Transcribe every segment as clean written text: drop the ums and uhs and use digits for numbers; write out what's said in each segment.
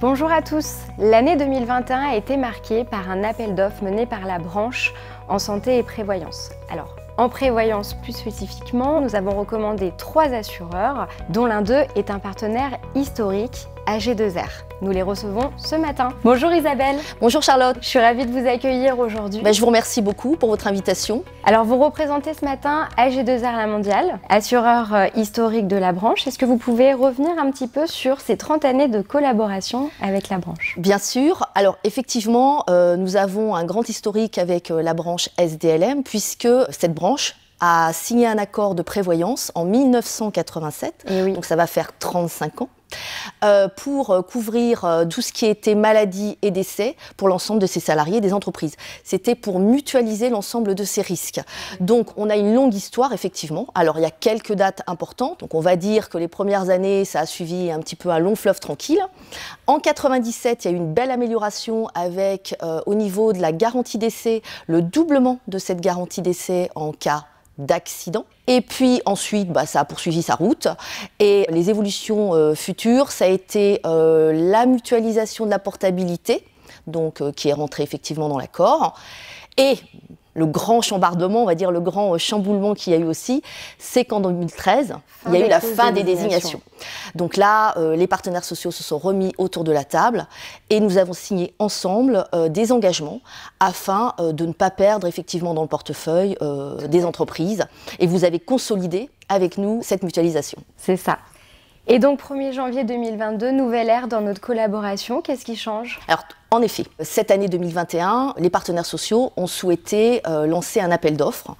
Bonjour à tous. L'année 2021 a été marquée par un appel d'offres mené par la branche en santé et prévoyance. Alors, en prévoyance plus spécifiquement, nous avons recommandé 3 assureurs, dont l'un d'eux est un partenaire historique, AG2R. Nous les recevons ce matin. Bonjour Isabelle. Bonjour Charlotte. Je suis ravie de vous accueillir aujourd'hui. Je vous remercie beaucoup pour votre invitation. Alors vous représentez ce matin AG2R La Mondiale, assureur historique de la branche. Est-ce que vous pouvez revenir un petit peu sur ces 30 années de collaboration avec la branche? Bien sûr. Alors effectivement, nous avons un grand historique avec la branche SDLM puisque cette branche a signé un accord de prévoyance en 1987. Et oui. Donc ça va faire 35 ans. Pour couvrir tout ce qui était maladie et décès pour l'ensemble de ses salariés des entreprises. C'était pour mutualiser l'ensemble de ces risques. Donc on a une longue histoire effectivement. Alors il y a quelques dates importantes. Donc on va dire que les premières années, ça a suivi un petit peu un long fleuve tranquille. En 97, il y a eu une belle amélioration avec au niveau de la garantie décès, le doublement de cette garantie décès en cas d'accident. Et puis ensuite, ça a poursuivi sa route. Et les évolutions futures, ça a été la mutualisation de la portabilité, donc qui est rentrée effectivement dans l'accord. Et le grand chambardement, on va dire le grand chamboulement qu'il y a eu aussi, c'est qu'en 2013, il y a eu la fin des désignations. Donc là, les partenaires sociaux se sont remis autour de la table et nous avons signé ensemble des engagements afin de ne pas perdre effectivement dans le portefeuille des entreprises. Et vous avez consolidé avec nous cette mutualisation. C'est ça. Et donc 1er janvier 2022, nouvelle ère dans notre collaboration. Qu'est-ce qui change? Alors, en effet, cette année 2021, les partenaires sociaux ont souhaité lancer un appel d'offres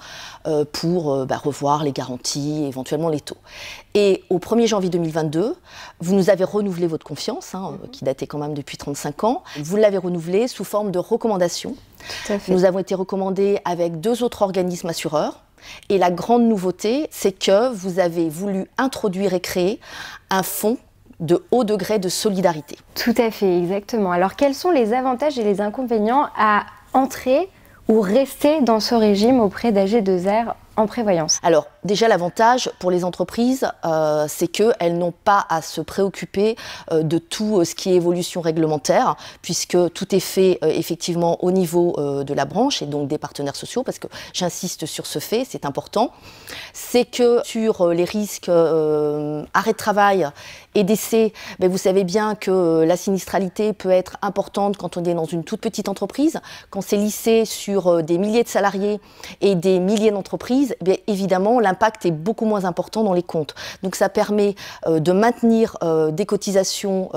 pour revoir les garanties, éventuellement les taux. Et au 1er janvier 2022, vous nous avez renouvelé votre confiance, qui datait quand même depuis 35 ans. Vous l'avez renouvelée sous forme de recommandations. Tout à fait. Nous avons été recommandés avec 2 autres organismes assureurs. Et la grande nouveauté, c'est que vous avez voulu introduire et créer un fonds de haut degré de solidarité. Tout à fait, exactement. Alors quels sont les avantages et les inconvénients à entrer ou rester dans ce régime auprès d'AG2R en prévoyance? Alors déjà l'avantage pour les entreprises, c'est qu'elles n'ont pas à se préoccuper de tout ce qui est évolution réglementaire, puisque tout est fait effectivement au niveau de la branche et donc des partenaires sociaux, parce que j'insiste sur ce fait, c'est important. C'est que sur les risques arrêt de travail et décès, vous savez bien que la sinistralité peut être importante quand on est dans une toute petite entreprise. Quand c'est lissé sur des milliers de salariés et des milliers d'entreprises, évidemment, l'impact est beaucoup moins important dans les comptes. Donc ça permet de maintenir des cotisations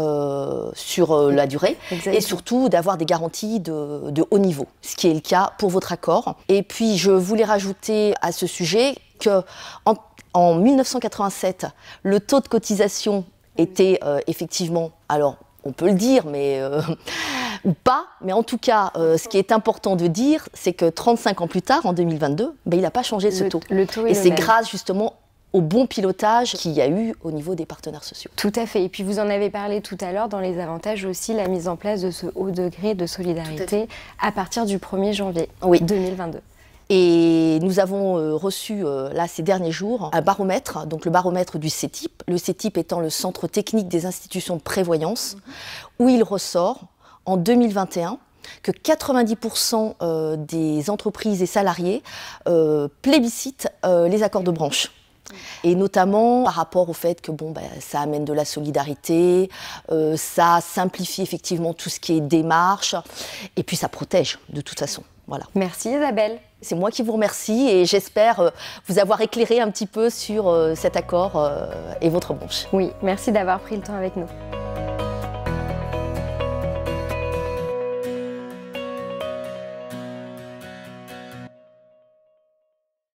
sur la durée. Exactement. Et surtout d'avoir des garanties de haut niveau, ce qui est le cas pour votre accord. Et puis je voulais rajouter à ce sujet qu'en 1987, le taux de cotisation était effectivement, alors on peut le dire, mais ou pas, mais en tout cas, ce qui est important de dire, c'est que 35 ans plus tard, en 2022, il n'a pas changé ce taux. Le taux est et c'est même. Grâce justement au bon pilotage qu'il y a eu au niveau des partenaires sociaux. Tout à fait. Et puis vous en avez parlé tout à l'heure, dans les avantages aussi, la mise en place de ce haut degré de solidarité à partir du 1er janvier 2022. Et nous avons reçu, là, ces derniers jours, un baromètre, donc le baromètre du CETIP, le CETIP étant le Centre technique des institutions de prévoyance, où il ressort, en 2021, que 90% des entreprises et salariés plébiscitent les accords de branche. Et notamment par rapport au fait que ça amène de la solidarité, ça simplifie effectivement tout ce qui est démarche, et puis ça protège de toute façon. Voilà. Merci Isabelle. C'est moi qui vous remercie et j'espère vous avoir éclairé un petit peu sur cet accord et votre branche. Oui, merci d'avoir pris le temps avec nous.